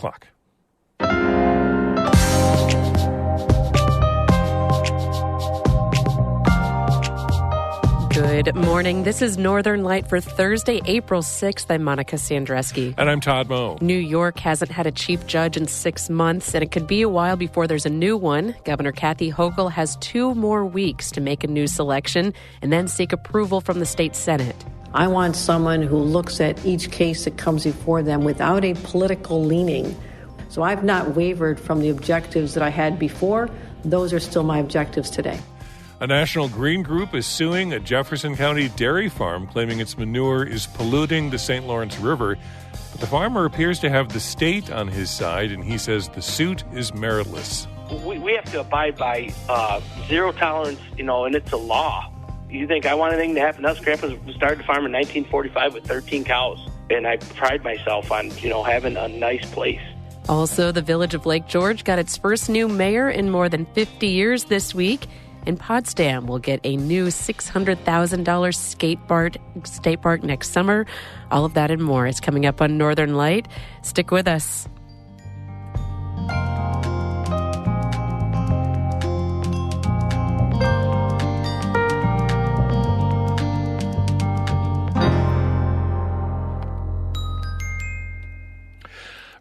o'clock. Good morning. This is Northern Light for Thursday, April 6th. I'm Monica Sandreski. And I'm Todd Moe. New York hasn't had a chief judge in 6 months, and it could be a while before there's a new one. Governor Kathy Hochul has 2 more weeks to make a new selection and then seek approval from the state Senate. I want someone who looks at each case that comes before them without a political leaning. So I've not wavered from the objectives that I had before. Those are still my objectives today. A national green group is suing a Jefferson County dairy farm, claiming its manure is polluting the St. Lawrence River. But the farmer appears to have the state on his side, and he says the suit is meritless. We have to abide by zero tolerance, and it's a law. You think I want anything to happen to us? Grandpa started the farm in 1945 with 13 cows, and I pride myself on, having a nice place. Also, the village of Lake George got its first new mayor in more than 50 years this week. And Potsdam will get a new $600,000 skate park next summer. All of that and more is coming up on Northern Light. Stick with us.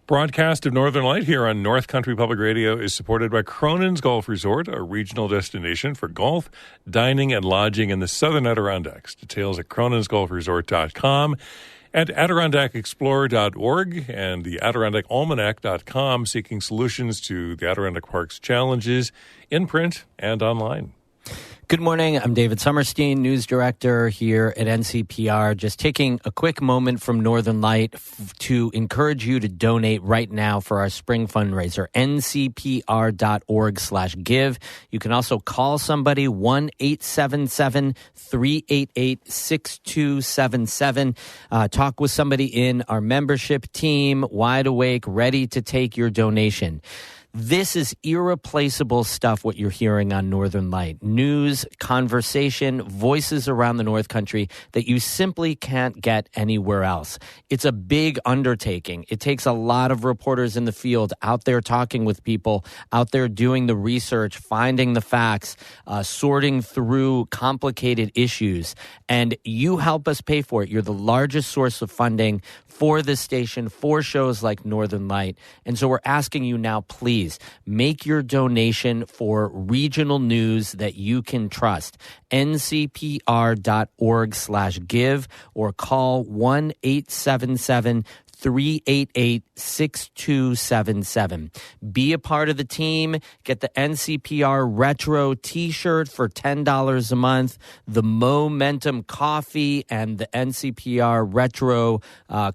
Broadcast of Northern Light here on North Country Public Radio is supported by Cronin's Golf Resort, a regional destination for golf, dining, and lodging in the Southern Adirondacks. Details at croninsgolfresort.com and AdirondackExplorer.org and the AdirondackAlmanac.com, seeking solutions to the Adirondack Park's challenges in print and online. Good morning. I'm David Summerstein, news director here at NCPR. Just taking a quick moment from Northern Light to encourage you to donate right now for our spring fundraiser, ncpr.org/give. You can also call somebody, 1-877-388-6277. Talk with somebody in our membership team, wide awake, ready to take your donation. This is irreplaceable stuff, what you're hearing on Northern Light. News, conversation, voices around the North Country that you simply can't get anywhere else. It's a big undertaking. It takes a lot of reporters in the field out there talking with people, out there doing the research, finding the facts, sorting through complicated issues. And you help us pay for it. You're the largest source of funding for this station, for shows like Northern Light. And so we're asking you now, please, make your donation for regional news that you can trust. ncpr.org/give or call 1-877-388-6277. Be a part of the team. Get the NCPR Retro T-shirt for $10 a month, the Momentum Coffee and the NCPR Retro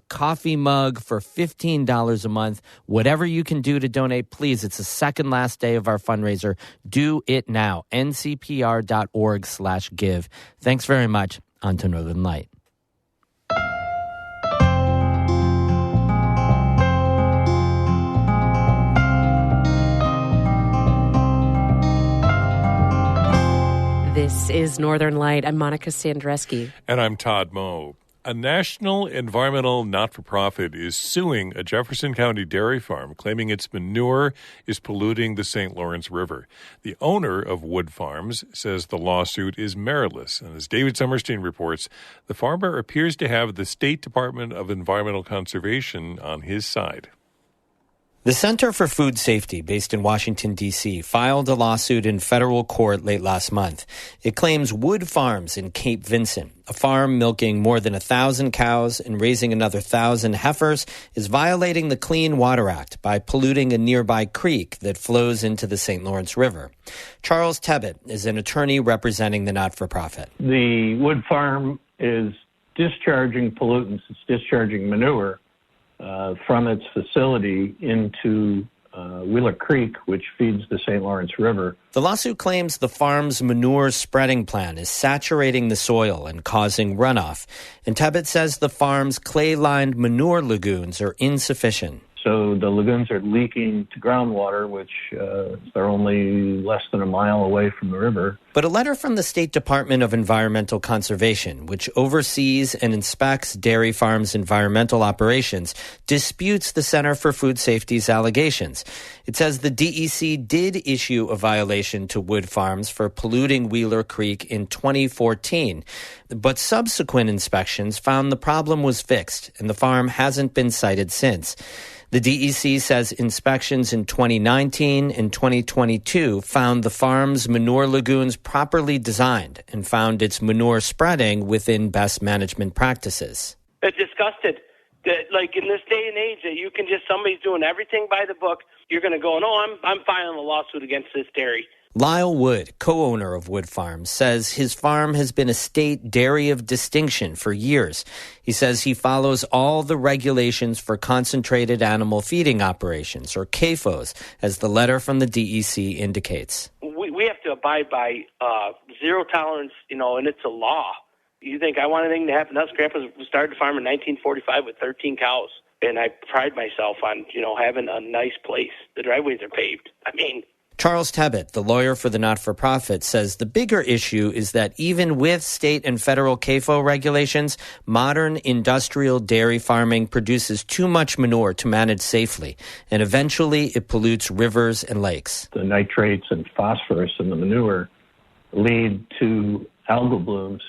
coffee mug for $15 a month. Whatever you can do to donate, please. It's the second last day of our fundraiser. Do it now. ncpr.org/give. Thanks very much. On to Northern Light. This is Northern Light. I'm Monica Sandreski. And I'm Todd Moe. A national environmental not-for-profit is suing a Jefferson County dairy farm, claiming its manure is polluting the St. Lawrence River. The owner of Wood Farms says the lawsuit is meritless. And as David Summerstein reports, the farmer appears to have the State Department of Environmental Conservation on his side. The Center for Food Safety, based in Washington, D.C., filed a lawsuit in federal court late last month. It claims Wood Farms in Cape Vincent, a farm milking more than 1,000 cows and raising another 1,000 heifers, is violating the Clean Water Act by polluting a nearby creek that flows into the St. Lawrence River. Charles Tebbett is an attorney representing the not-for-profit. The Wood Farm is discharging pollutants. It's discharging manure from its facility into Wheeler Creek, which feeds the St. Lawrence River. The lawsuit claims the farm's manure spreading plan is saturating the soil and causing runoff. And Tebbett says the farm's clay-lined manure lagoons are insufficient. So the lagoons are leaking to groundwater, which they're only less than a mile away from the river. But a letter from the State Department of Environmental Conservation, which oversees and inspects dairy farms' environmental operations, disputes the Center for Food Safety's allegations. It says the DEC did issue a violation to Wood Farms for polluting Wheeler Creek in 2014, but subsequent inspections found the problem was fixed, and the farm hasn't been cited since. The DEC says inspections in 2019 and 2022 found the farm's manure lagoons properly designed and found its manure spreading within best management practices. It's disgusted that, like, in this day and age, that you can just, somebody's doing everything by the book. You're going to go, no, I'm filing a lawsuit against this dairy. Lyle Wood, co-owner of Wood Farms, says his farm has been a state dairy of distinction for years. He says he follows all the regulations for concentrated animal feeding operations, or CAFOs, as the letter from the DEC indicates. We have to abide by zero tolerance, and it's a law. You think I want anything to happen to us? Grandpa started the farm in 1945 with 13 cows, and I pride myself on, having a nice place. The driveways are paved. Charles Tebbett, the lawyer for the not-for-profit, says the bigger issue is that even with state and federal CAFO regulations, modern industrial dairy farming produces too much manure to manage safely, and eventually it pollutes rivers and lakes. The nitrates and phosphorus in the manure lead to algal blooms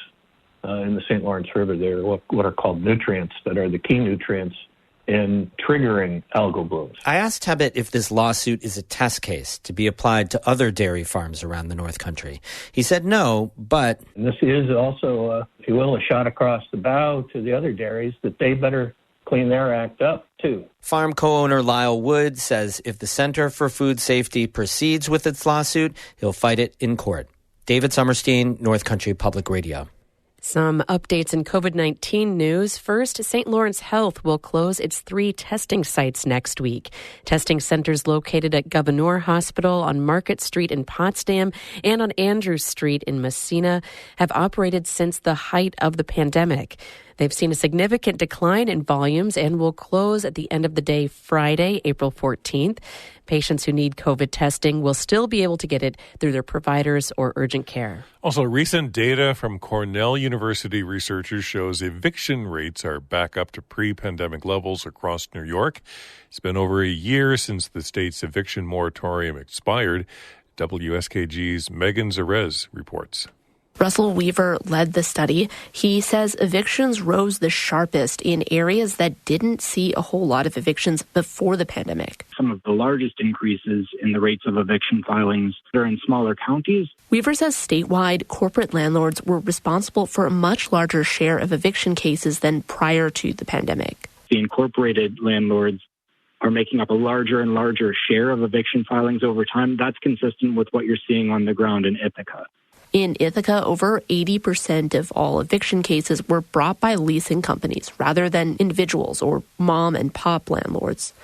in the St. Lawrence River. They're what are called nutrients that are the key nutrients in triggering algal blooms. I asked Tebbett if this lawsuit is a test case to be applied to other dairy farms around the North Country. He said no, but... And this is also, if you will, a shot across the bow to the other dairies that they better clean their act up, too. Farm co-owner Lyle Wood says if the Center for Food Safety proceeds with its lawsuit, he'll fight it in court. David Summerstein, North Country Public Radio. Some updates in COVID-19 news. First, St. Lawrence Health will close its 3 testing sites next week. Testing centers located at Gouverneur Hospital on Market Street in Potsdam and on Andrews Street in Messina have operated since the height of the pandemic. They've seen a significant decline in volumes and will close at the end of the day Friday, April 14th. Patients who need COVID testing will still be able to get it through their providers or urgent care. Also, recent data from Cornell University researchers shows eviction rates are back up to pre-pandemic levels across New York. It's been over a year since the state's eviction moratorium expired. WSKG's Megan Zerez reports. Russell Weaver led the study. He says evictions rose the sharpest in areas that didn't see a whole lot of evictions before the pandemic. Some of the largest increases in the rates of eviction filings are in smaller counties. Weaver says statewide, corporate landlords were responsible for a much larger share of eviction cases than prior to the pandemic. The incorporated landlords are making up a larger and larger share of eviction filings over time. That's consistent with what you're seeing on the ground in Ithaca. In Ithaca, over 80% of all eviction cases were brought by leasing companies rather than individuals or mom and pop landlords.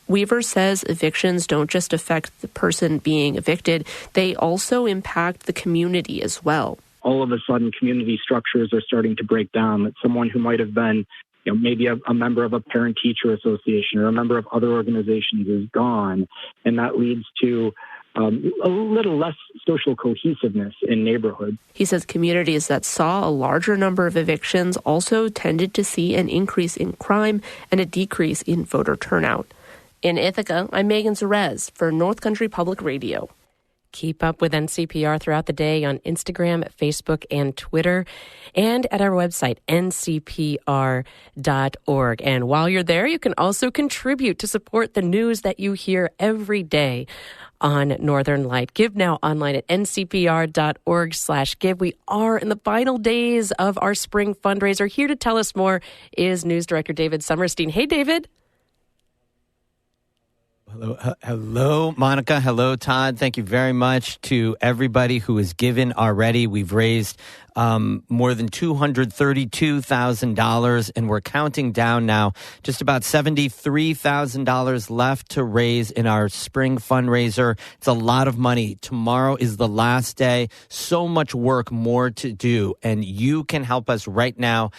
Weaver says evictions don't just affect the person being evicted, they also impact the community as well. All of a sudden, community structures are starting to break down. That someone who might have been maybe a member of a parent-teacher association or a member of other organizations is gone, and that leads to a little less social cohesiveness in neighborhoods. He says communities that saw a larger number of evictions also tended to see an increase in crime and a decrease in voter turnout. In Ithaca, I'm Megan Zerez for North Country Public Radio. Keep up with NCPR throughout the day on Instagram, Facebook, and Twitter, and at our website, ncpr.org. And while you're there, you can also contribute to support the news that you hear every day on Northern Light. Give now online at ncpr.org/give. We are in the final days of our spring fundraiser. Here to tell us more is News Director David Summerstein. Hey, David. Hello, Monica. Hello, Todd. Thank you very much to everybody who has given already. We've raised more than $232,000, and we're counting down now. Just about $73,000 left to raise in our spring fundraiser. It's a lot of money. Tomorrow is the last day. So much work more to do, and you can help us right now.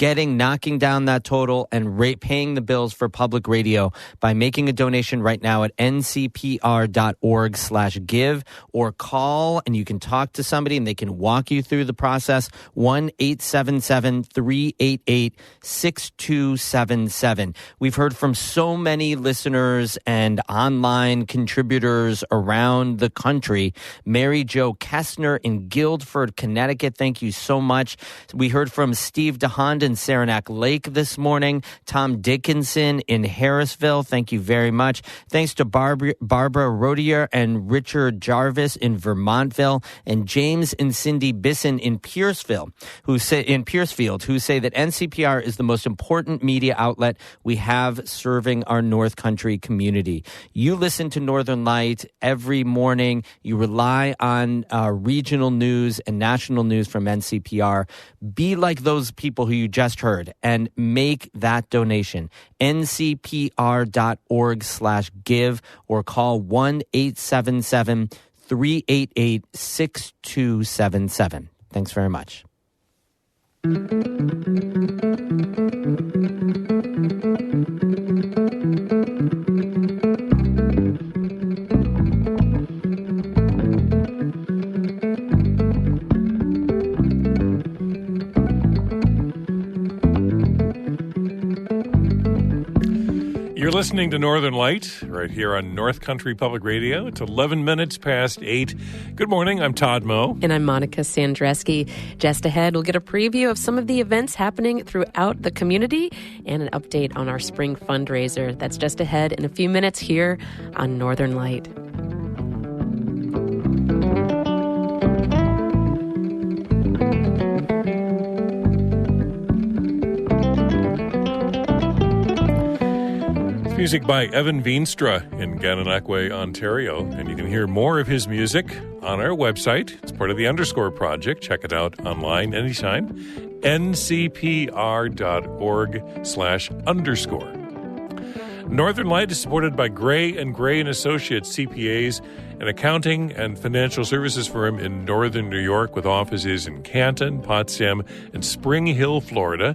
knocking down that total and paying the bills for public radio by making a donation right now at ncpr.org/give, or call and you can talk to somebody and they can walk you through the process. 1-877-388-6277. We've heard from so many listeners and online contributors around the country. Mary Jo Kestner in Guildford, Connecticut, thank you so much. We heard from Steve DeHond in Saranac Lake this morning. Tom Dickinson in Harrisville, thank you very much. Thanks to Barbara Rodier and Richard Jarvis in Vermontville, and James and Cindy Bisson in Piercefield, who say that NCPR is the most important media outlet we have serving our North Country community. You listen to Northern Light every morning. You rely on regional news and national news from NCPR. Be like those people who you just heard and make that donation. ncpr.org/give or call 1-877-388-6277. Thanks very much. You're listening to Northern Light right here on North Country Public Radio. It's 11 minutes past 8. Good morning. I'm Todd Moe. And I'm Monica Sandreski. Just ahead, we'll get a preview of some of the events happening throughout the community and an update on our spring fundraiser. That's just ahead in a few minutes here on Northern Light. Music by Evan Veenstra in Gananoque, Ontario, and you can hear more of his music on our website. It's part of the Underscore Project. Check it out online anytime. ncpr.org/underscore. Northern Light is supported by Gray & Gray & Associates CPAs, an accounting and financial services firm in northern New York with offices in Canton, Potsdam, and Spring Hill, Florida.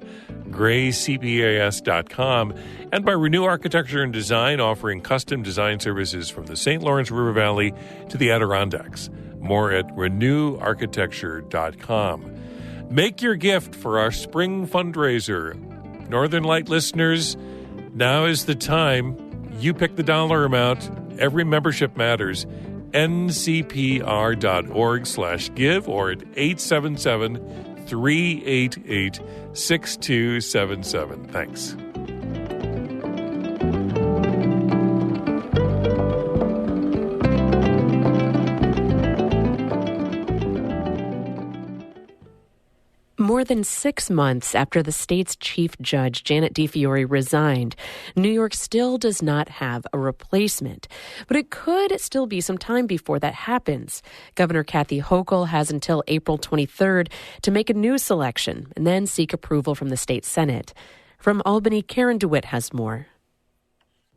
GrayCPAS.com, and by Renew Architecture and Design, offering custom design services from the St. Lawrence River Valley to the Adirondacks. More at renewarchitecture.com. Make your gift for our spring fundraiser. Northern Light listeners, now is the time. You pick the dollar amount. Every membership matters. ncpr.org/give or at 877-388-6277. Thanks. More than 6 months after the state's chief judge, Janet DeFiore, resigned, New York still does not have a replacement. But it could still be some time before that happens. Governor Kathy Hochul has until April 23rd to make a new selection and then seek approval from the state Senate. From Albany, Karen DeWitt has more.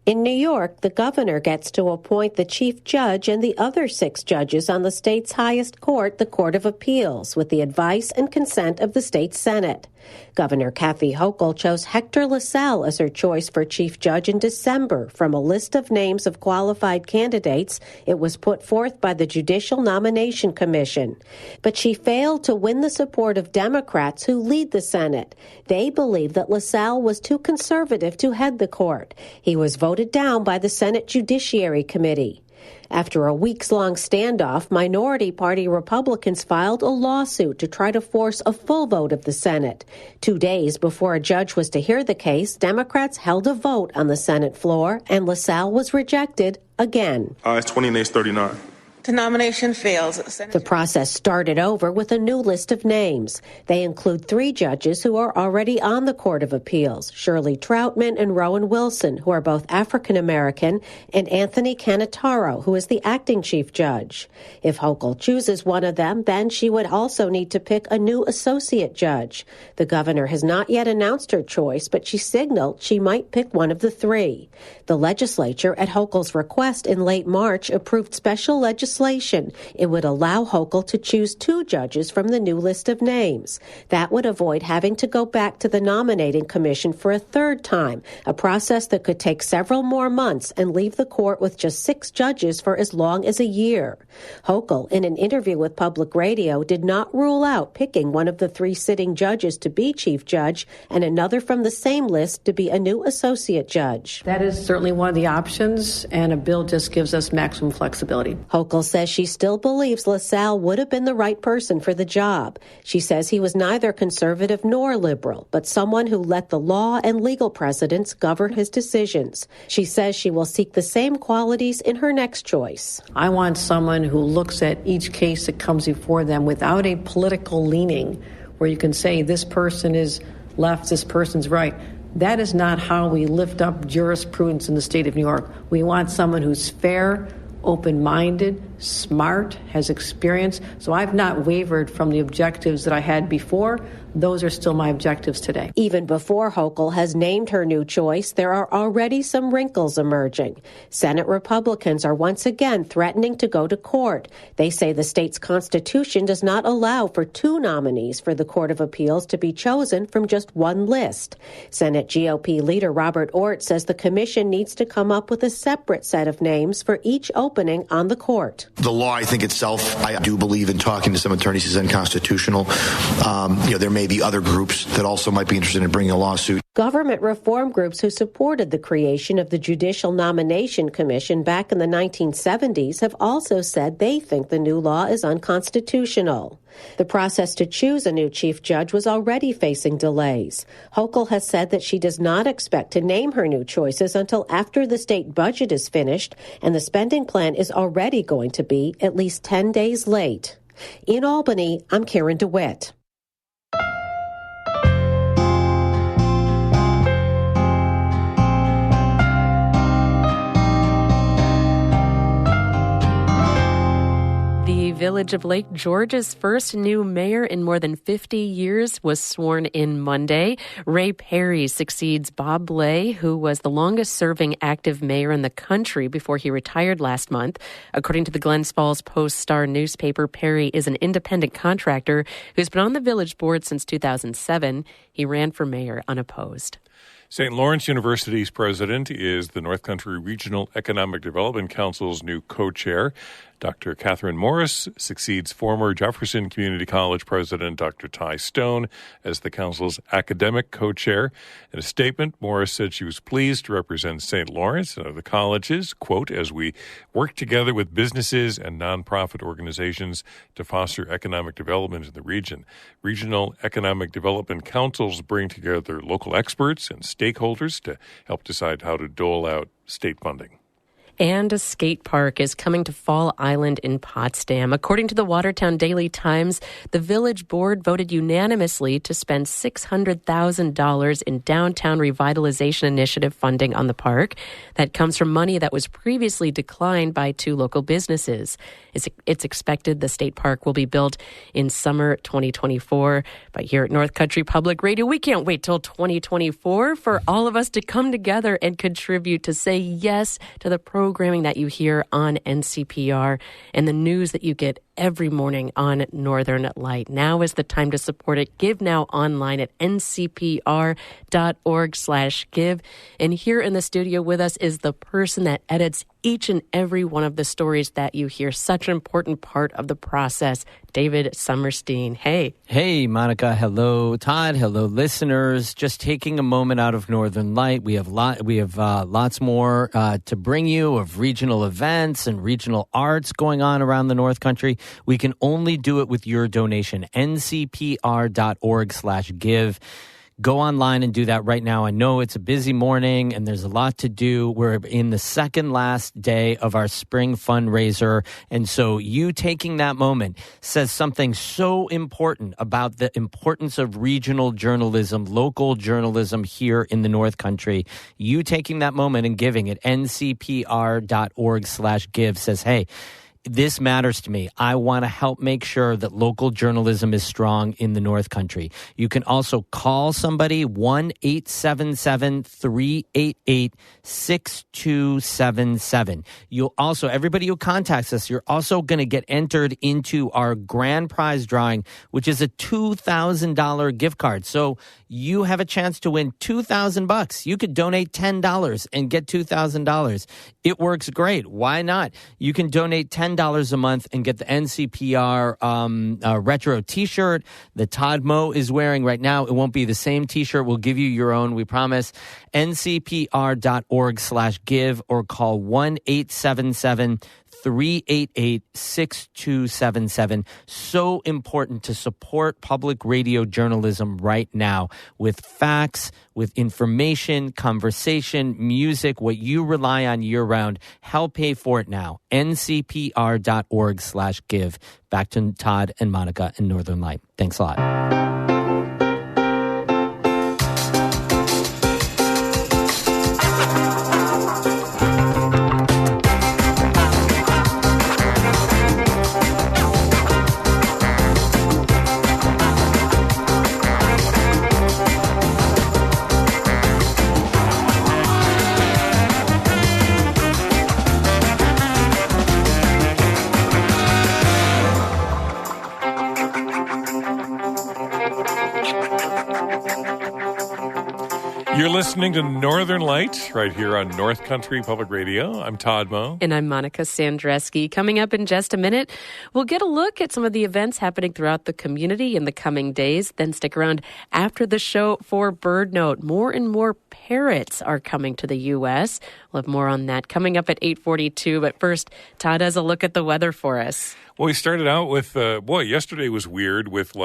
In New York, the governor gets to appoint the chief judge and the other 6 judges on the state's highest court, the Court of Appeals, with the advice and consent of the state Senate. Governor Kathy Hochul chose Hector LaSalle as her choice for chief judge in December from a list of names of qualified candidates. It was put forth by the Judicial Nomination Commission. But she failed to win the support of Democrats who lead the Senate. They believe that LaSalle was too conservative to head the court. He was voted down by the Senate Judiciary Committee. After a weeks-long standoff, minority party Republicans filed a lawsuit to try to force a full vote of the Senate. 2 days before a judge was to hear the case, Democrats held a vote on the Senate floor, and LaSalle was rejected again. It's 20-39. The nomination fails. The process started over with a new list of names. They include 3 judges who are already on the Court of Appeals, Shirley Troutman and Rowan Wilson, who are both African American, and Anthony Canataro, who is the acting chief judge. If Hochul chooses one of them, then she would also need to pick a new associate judge. The governor has not yet announced her choice, but she signaled she might pick one of the 3. The legislature, at Hochul's request in late March, approved special legislation legislation. It would allow Hochul to choose 2 judges from the new list of names. That would avoid having to go back to the nominating commission for a 3rd time, a process that could take several more months and leave the court with just 6 judges for as long as a year. Hochul, in an interview with Public Radio, did not rule out picking one of the 3 sitting judges to be chief judge and another from the same list to be a new associate judge. That is certainly one of the options, and a bill just gives us maximum flexibility. Hochul says she still believes LaSalle would have been the right person for the job. She says he was neither conservative nor liberal, but someone who let the law and legal precedents govern his decisions. She says she will seek the same qualities in her next choice. I want someone who looks at each case that comes before them without a political leaning, where you can say this person is left, this person's right. That is not how we lift up jurisprudence in the state of New York. We want someone who's fair, open-minded, smart, has experience. So I've not wavered from the objectives that I had before. Those are still my objectives today. Even before Hochul has named her new choice, there are already some wrinkles emerging. Senate Republicans are once again threatening to go to court. They say the state's constitution does not allow for 2 nominees for the Court of Appeals to be chosen from just one list. Senate GOP leader Robert Ort says the commission needs to come up with a separate set of names for each opening on the court. The law, I think itself, I do believe in talking to some attorneys, is unconstitutional. There may be other groups that also might be interested in bringing a lawsuit. Government reform groups who supported the creation of the Judicial Nomination Commission back in the 1970s have also said they think the new law is unconstitutional. The process to choose a new chief judge was already facing delays. Hochul has said that she does not expect to name her new choices until after the state budget is finished, and the spending plan is already going to be at least 10 days late. In Albany, I'm Karen DeWitt. The Village of Lake George's first new mayor in more than 50 years was sworn in Monday. Ray Perry succeeds Bob Blay, who was the longest-serving active mayor in the country before he retired last month. According to the Glens Falls Post-Star newspaper, Perry is an independent contractor who's been on the village board since 2007. He ran for mayor unopposed. St. Lawrence University's president is the North Country Regional Economic Development Council's new co-chair. Dr. Catherine Morris succeeds former Jefferson Community College president Dr. Ty Stone as the council's academic co-chair. In a statement, Morris said she was pleased to represent St. Lawrence and other colleges, quote, as we work together with businesses and nonprofit organizations to foster economic development in the region. Regional Economic Development Councils bring together local experts and stakeholders to help decide how to dole out state funding. And a skate park is coming to Fall Island in Potsdam. According to the Watertown Daily Times, the village board voted unanimously to spend $600,000 in downtown revitalization initiative funding on the park. That comes from money that was previously declined by 2 local businesses. It's expected the state park will be built in summer 2024. But here at North Country Public Radio, we can't wait till 2024 for all of us to come together and contribute to say yes to the programming that you hear on NCPR and the news that you get every morning on Northern Light. Now is the time to support it. Give now online at ncpr.org/give. And here in the studio with us is the person that edits each and every one of the stories that you hear. Such an important part of the process, David Summerstein. Hey. Hey, Monica. Hello, Todd. Hello, listeners. Just taking a moment out of Northern Light. We have lots more to bring you of regional events and regional arts going on around the North Country. We can only do it with your donation. ncpr.org/give. Go online and do that right now. I know it's a busy morning and there's a lot to do. We're in the second last day of our spring fundraiser. And so you taking that moment says something so important about the importance of regional journalism, local journalism here in the North Country. You taking that moment and giving at ncpr.org/give says, hey, this matters to me. I want to help make sure that local journalism is strong in the North Country. You can also call somebody, 1-877-388-6277. You'll also, everybody who contacts us, you're also going to get entered into our grand prize drawing, which is a $2,000 gift card. So you have a chance to win $2,000. You could donate $10 and get $2,000. It works great. Why not? You can donate $10 a month and get the NCPR retro T-shirt that Todd Moe is wearing right now. It won't be the same T-shirt. We'll give you your own, we promise. ncpr.org/give or call 1-877-388-6277. So important to support public radio journalism right now with facts, with information, conversation, music, what you rely on year-round. Help pay for it now. ncpr.org/give. Back to Todd and Monica in Northern Light. Thanks a lot. You're listening to Northern Light right here on North Country Public Radio. I'm Todd Moe. And I'm Monica Sandreski. Coming up in just a minute, we'll get a look at some of the events happening throughout the community in the coming days. Then stick around after the show for Bird Note. More and more parrots are coming to the U.S. We'll have more on that coming up at 8:42. But first, Todd has a look at the weather for us. Well, we started out with, yesterday was weird with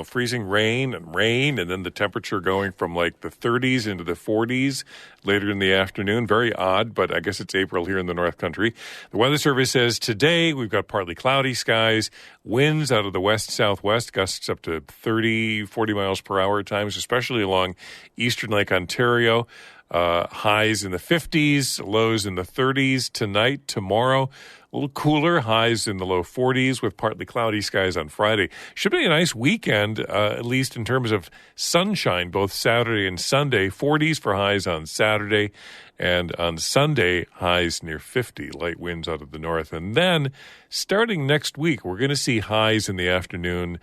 freezing rain, and then the temperature going from the 30s into the 40s later in the afternoon. Very odd, but I guess it's April here in the North Country. The Weather Service says today we've got partly cloudy skies, winds out of the west-southwest, gusts up to 30, 40 miles per hour at times, especially along eastern Lake Ontario. Highs in the 50s, lows in the 30s tonight, tomorrow. A little cooler, highs in the low 40s with partly cloudy skies on Friday. Should be a nice weekend, at least in terms of sunshine, both Saturday and Sunday. 40s for highs on Saturday, and on Sunday, highs near 50, light winds out of the north. And then, starting next week, we're going to see highs in the afternoon,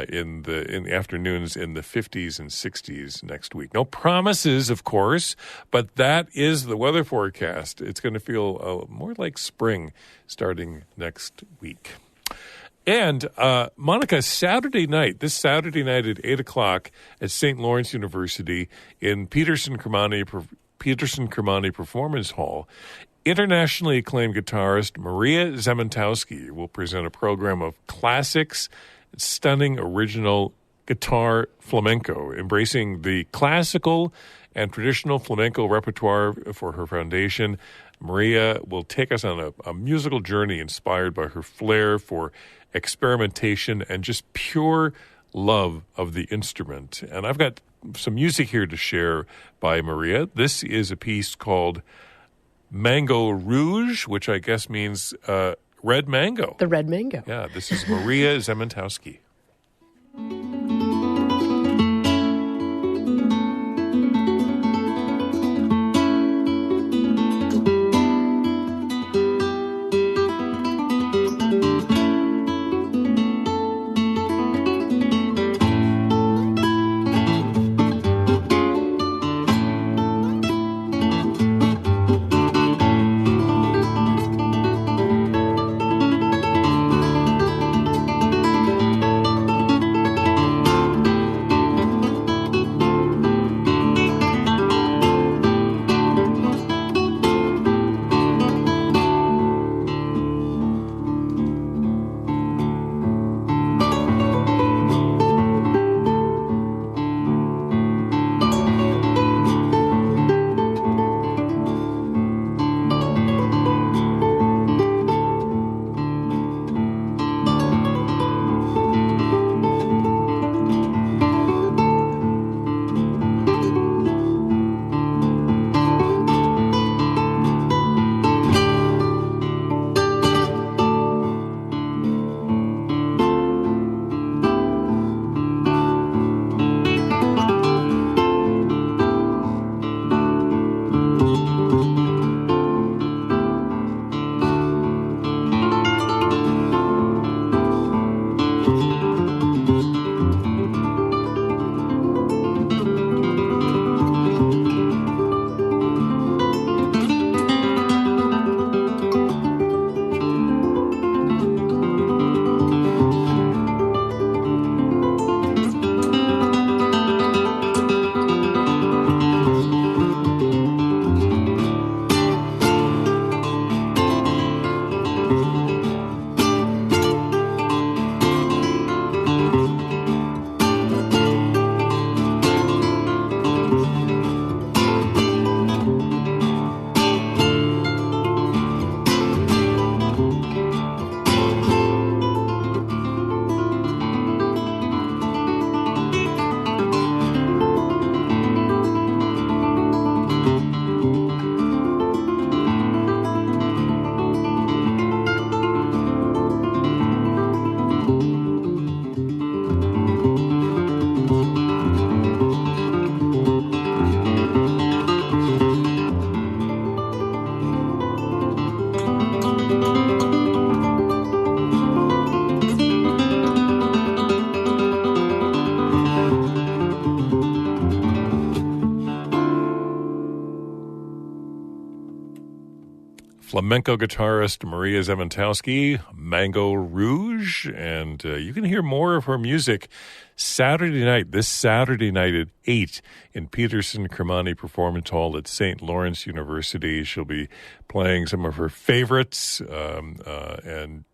in the afternoons in the 50s and 60s next week. No promises, of course, but that is the weather forecast. It's going to feel more like spring starting next week. And, Monica, this Saturday night at 8 o'clock at St. Lawrence University in Peterson Kermani Performance Hall, internationally acclaimed guitarist Maria Zementowski will present a program of classics, stunning original guitar flamenco, embracing the classical and traditional flamenco repertoire for her foundation. Maria will take us on a musical journey inspired by her flair for experimentation and just pure love of the instrument. And I've got some music here to share by Maria. This is a piece called Mango Rouge, which I guess means red mango. The red mango. Yeah, this is Maria Zementowski. flamenco guitarist Maria Zementowski, Mango Rouge, and you can hear more of her music this Saturday night at 8 in Peterson Kermani Performance Hall at St. Lawrence University. She'll be playing some of her favorites and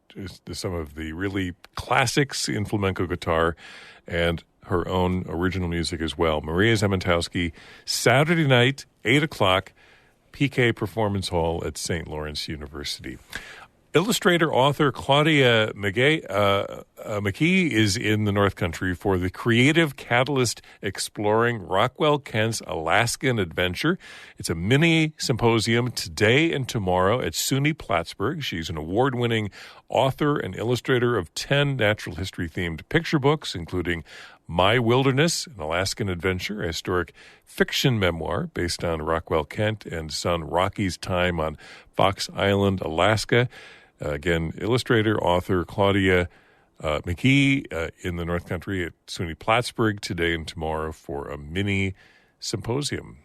some of the really classics in flamenco guitar and her own original music as well. Maria Zementowski, Saturday night, 8 o'clock, PK Performance Hall at St. Lawrence University. Illustrator, author Claudia McKee is in the North Country for the Creative Catalyst Exploring Rockwell Kent's Alaskan Adventure. It's a mini symposium today and tomorrow at SUNY Plattsburgh. She's an award-winning author and illustrator of 10 natural history-themed picture books, including My Wilderness, an Alaskan Adventure, a historic fiction memoir based on Rockwell Kent and son Rocky's time on Fox Island, Alaska. Again, illustrator, author Claudia McKee in the North Country at SUNY Plattsburgh today and tomorrow for a mini symposium.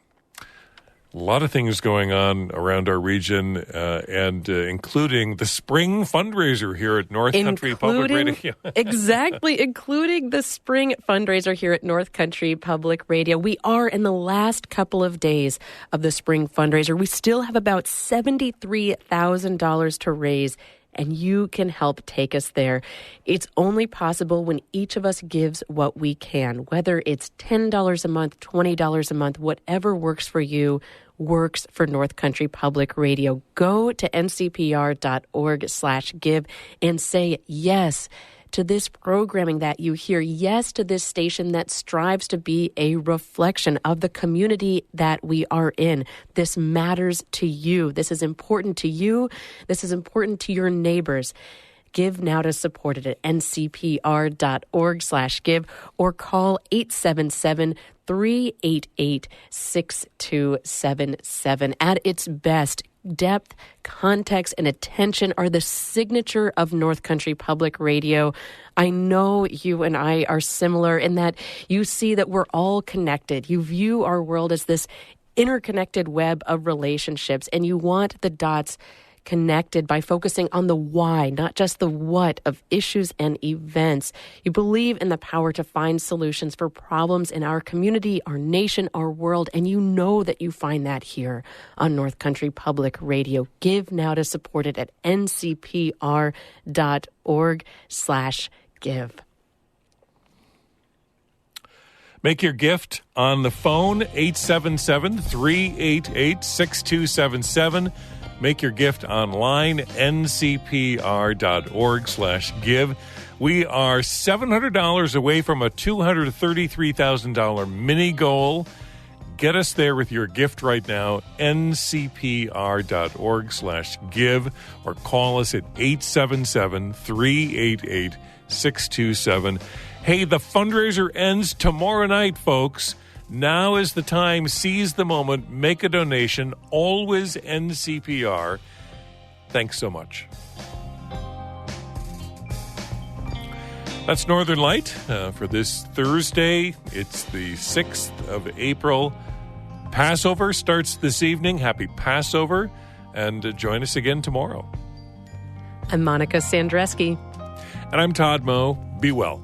A lot of things going on around our region, and including the spring fundraiser here at North Country Public Radio. Exactly, including the spring fundraiser here at North Country Public Radio. We are in the last couple of days of the spring fundraiser. We still have about $73,000 to raise, and you can help take us there. It's only possible when each of us gives what we can, whether it's $10 a month, $20 a month, whatever works for you, works for North Country Public Radio. Go to ncpr.org/give and say yes to this programming that you hear, yes to this station that strives to be a reflection of the community that we are in. This matters to you. This is important to you. This is important to your neighbors. Give now to support it at ncpr.org/give or call 877-388-6277. At its best, depth, context, and attention are the signature of North Country Public Radio. I know you and I are similar in that you see that we're all connected. You view our world as this interconnected web of relationships, and you want the dots connected by focusing on the why, not just the what of issues and events. You believe in the power to find solutions for problems in our community, our nation, our world, and you know that you find that here on North Country Public Radio. Give now to support it at ncpr.org/give. Make your gift on the phone, 877-388-6277. Make your gift online, ncpr.org/give. We are $700 away from a $233,000 mini goal. Get us there with your gift right now, ncpr.org/give, or call us at 877-388-627. Hey, the fundraiser ends tomorrow night, folks. Now is the time. Seize the moment. Make a donation. Always NCPR. Thanks so much. That's Northern Light for this Thursday. It's the 6th of April. Passover starts this evening. Happy Passover. And join us again tomorrow. I'm Monica Sandreski. And I'm Todd Moe. Be well.